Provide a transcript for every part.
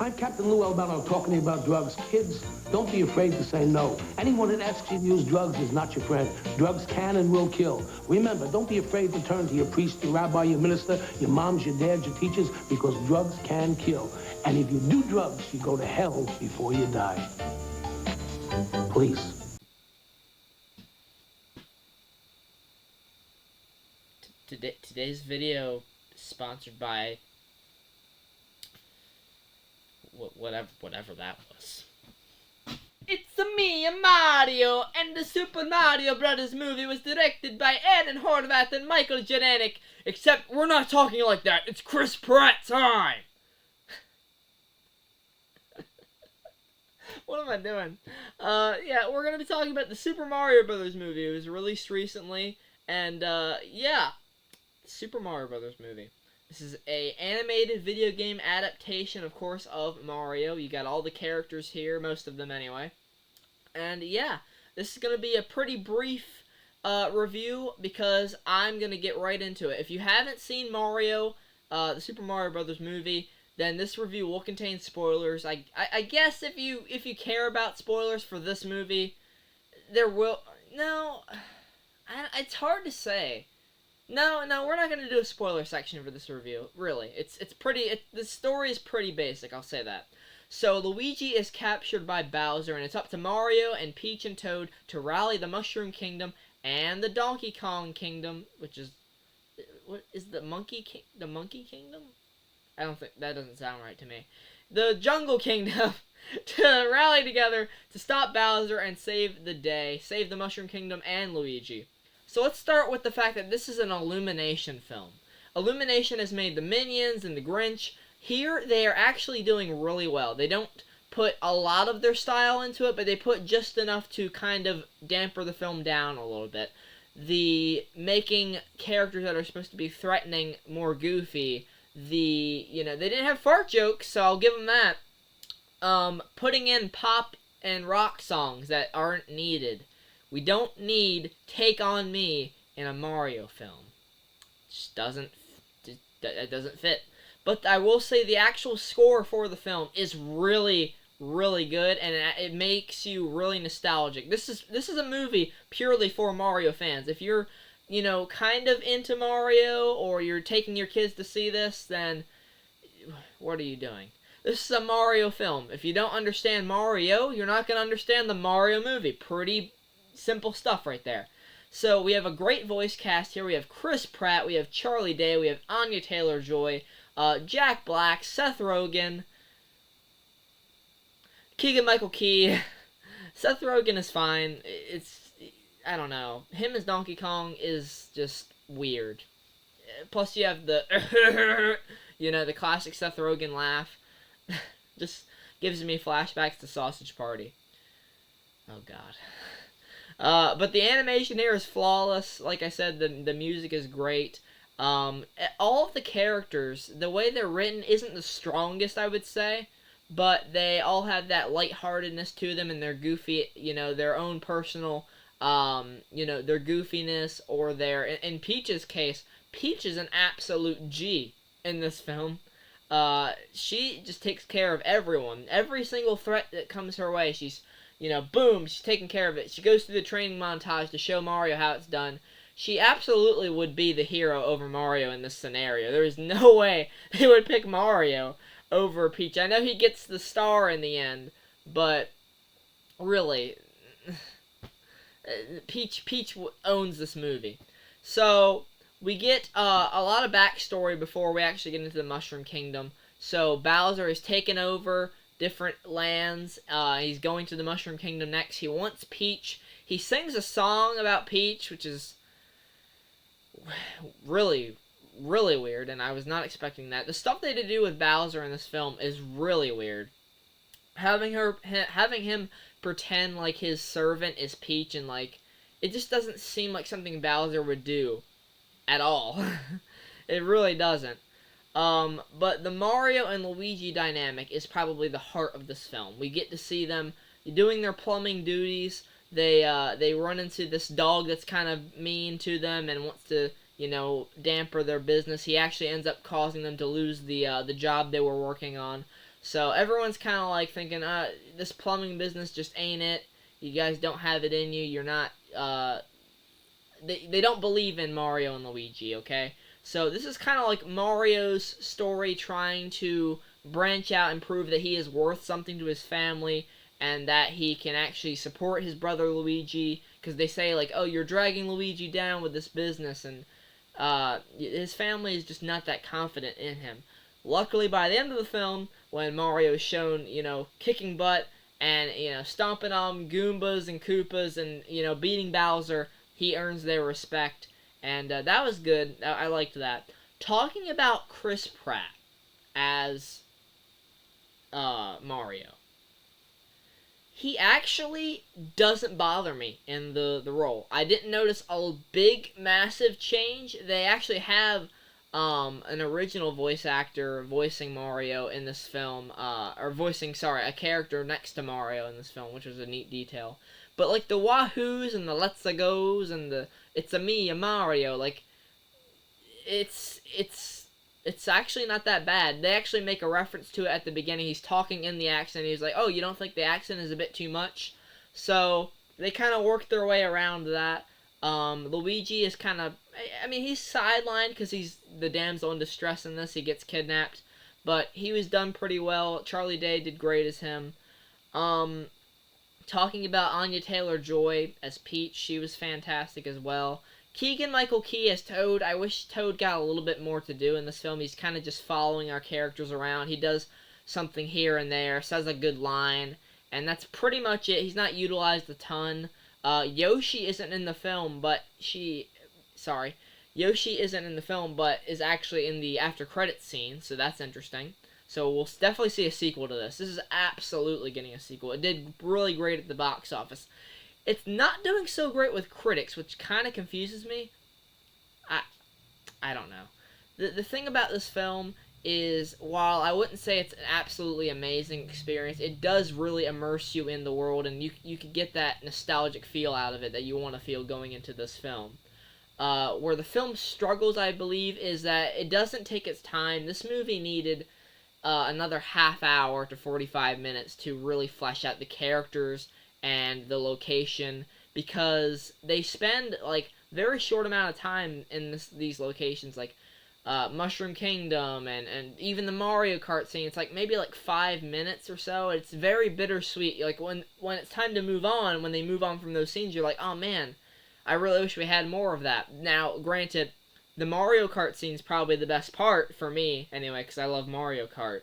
I'm Captain Lou Albano talking to you about drugs. Kids, don't be afraid to say no. Anyone that asks you to use drugs is not your friend. Drugs can and will kill. Remember, don't be afraid to turn to your priest, your rabbi, your minister, your moms, your dads, your teachers, because drugs can kill. And if you do drugs, you go to hell before you die. Please. Today's video is sponsored by whatever that was. It's me, Mario, and the Super Mario Brothers movie was directed by Aaron Horvath and Michael Janenik. Except we're not talking like that. It's Chris Pratt time. What am I doing? Yeah, we're gonna be talking about the Super Mario Brothers movie. It was released recently, and yeah, Super Mario Brothers movie. This is a animated video game adaptation, of course, of Mario. You got all the characters here, most of them anyway. And yeah, this is going to be a pretty brief review because I'm going to get right into it. If you haven't seen Mario, the Super Mario Brothers movie, then this review will contain spoilers. I guess if you care about spoilers for this movie, there will... No, it's hard to say. No, we're not going to do a spoiler section for this review, really. The story is pretty basic, I'll say that. So, Luigi is captured by Bowser, and it's up to Mario and Peach and Toad to rally the Mushroom Kingdom and the Donkey Kong Kingdom, which is... What is the Monkey Kingdom? I don't think... That doesn't sound right to me. The Jungle Kingdom to rally together to stop Bowser and save the day. Save the Mushroom Kingdom and Luigi. So let's start with the fact that this is an Illumination film. Illumination has made the Minions and the Grinch. Here, they are actually doing really well. They don't put a lot of their style into it, but they put just enough to kind of damper the film down a little bit. The making characters that are supposed to be threatening more goofy. They didn't have fart jokes, so I'll give them that. Putting in pop and rock songs that aren't needed. We don't need Take On Me in a Mario film. It doesn't fit. But I will say the actual score for the film is really, really good, and it makes you really nostalgic. This is a movie purely for Mario fans. If you're, kind of into Mario, or you're taking your kids to see this, then what are you doing? This is a Mario film. If you don't understand Mario, you're not going to understand the Mario movie. Pretty simple stuff right there. So we have a great voice cast here. We have Chris Pratt, we have Charlie Day, we have Anya Taylor-Joy, Jack Black, Seth Rogen, Keegan-Michael Key. Seth Rogen is fine. I don't know. Him as Donkey Kong is just weird. Plus you have the the classic Seth Rogen laugh. Just gives me flashbacks to Sausage Party. Oh god. But the animation here is flawless. Like I said, the music is great. All of the characters, the way they're written isn't the strongest, I would say, but they all have that lightheartedness to them, and their goofy, their own personal, their goofiness, or in Peach's case, Peach is an absolute G in this film. She just takes care of everyone. Every single threat that comes her way, she's boom, she's taking care of it. She goes through the training montage to show Mario how it's done. She absolutely would be the hero over Mario in this scenario. There is no way they would pick Mario over Peach. I know he gets the star in the end, but really, Peach owns this movie. So, we get a lot of backstory before we actually get into the Mushroom Kingdom. So, Bowser is taken over different lands. He's going to the Mushroom Kingdom next. He wants Peach. He sings a song about Peach, which is really, really weird, and I was not expecting that. The stuff they do with Bowser in this film is really weird. Having him pretend like his servant is Peach, and it just doesn't seem like something Bowser would do at all. It really doesn't. But the Mario and Luigi dynamic is probably the heart of this film. We get to see them doing their plumbing duties. They run into this dog that's kind of mean to them and wants to, damper their business. He actually ends up causing them to lose the job they were working on. So everyone's kind of like thinking, this plumbing business just ain't it. You guys don't have it in you. You're not, they don't believe in Mario and Luigi, okay? So this is kind of like Mario's story trying to branch out and prove that he is worth something to his family and that he can actually support his brother Luigi, because they say, like, oh, you're dragging Luigi down with this business, and his family is just not that confident in him. Luckily, by the end of the film, when Mario is shown, kicking butt and, stomping on Goombas and Koopas and, beating Bowser, he earns their respect, and that was good. I liked that. Talking about Chris Pratt as Mario, he actually doesn't bother me in the role. I didn't notice a big, massive change. They actually have an original voice actor voicing Mario in this film, a character next to Mario in this film, which was a neat detail. But, like, the Wahoos and the Let's-A-Goes and the It's-A-Me, a Mario, like, it's actually not that bad. They actually make a reference to it at the beginning. He's talking in the accent. He's like, oh, you don't think the accent is a bit too much? So they kind of work their way around that. Luigi is kind of, he's sidelined because he's the damsel in distress in this. He gets kidnapped. But he was done pretty well. Charlie Day did great as him. Talking about Anya Taylor-Joy as Peach, she was fantastic as well. Keegan-Michael Key as Toad. I wish Toad got a little bit more to do in this film. He's kind of just following our characters around. He does something here and there, says a good line, and that's pretty much it. He's not utilized a ton. Yoshi isn't in the film, but Yoshi isn't in the film, but is actually in the after credits scene, so that's interesting. So we'll definitely see a sequel to this. This is absolutely getting a sequel. It did really great at the box office. It's not doing so great with critics, which kind of confuses me. I don't know. The thing about this film is, while I wouldn't say it's an absolutely amazing experience, it does really immerse you in the world, and you can get that nostalgic feel out of it that you want to feel going into this film. Where the film struggles, I believe, is that it doesn't take its time. This movie needed another half hour to 45 minutes to really flesh out the characters and the location, because they spend, like, very short amount of time in these locations, like Mushroom Kingdom and even the Mario Kart scene. It's like maybe like 5 minutes or so. It's very bittersweet. Like, when it's time to move on, when they move on from those scenes, you're like, oh man, I really wish we had more of that. Now, granted, the Mario Kart scene is probably the best part for me, anyway, because I love Mario Kart.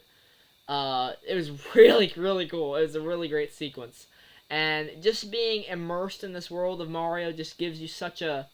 It was really, really cool. It was a really great sequence. And just being immersed in this world of Mario just gives you such a...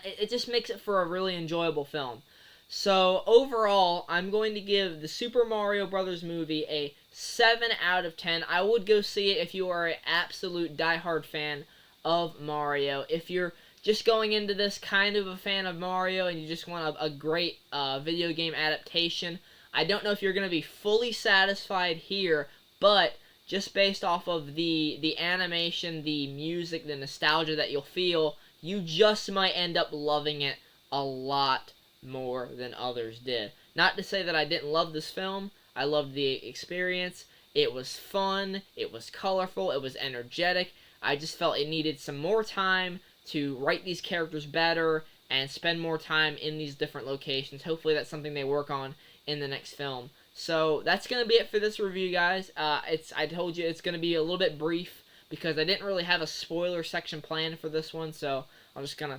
It just makes it for a really enjoyable film. So, overall, I'm going to give the Super Mario Bros. Movie a 7 out of 10. I would go see it if you are an absolute diehard fan of Mario. If you're just going into this kind of a fan of Mario and you just want a great video game adaptation, I don't know if you're going to be fully satisfied here, but just based off of the animation, the music, the nostalgia that you'll feel, you just might end up loving it a lot more than others did. Not to say that I didn't love this film. I loved the experience. It was fun. It was colorful. It was energetic. I just felt it needed some more time to write these characters better and spend more time in these different locations. Hopefully that's something they work on in the next film. So that's going to be it for this review, guys. I told you it's going to be a little bit brief because I didn't really have a spoiler section planned for this one, so I'm just going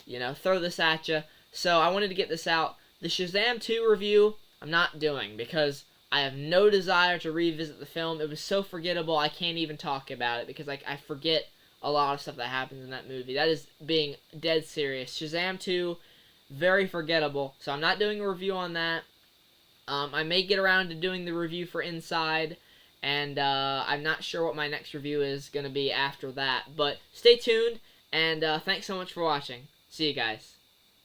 to, throw this at you. So I wanted to get this out. The Shazam 2 review, I'm not doing because I have no desire to revisit the film. It was so forgettable, I can't even talk about it because I forget a lot of stuff that happens in that movie. That is being dead serious. Shazam 2, very forgettable, so I'm not doing a review on that. I may get around to doing the review for Inside, and I'm not sure what my next review is going to be after that. But stay tuned, and thanks so much for watching. See you guys.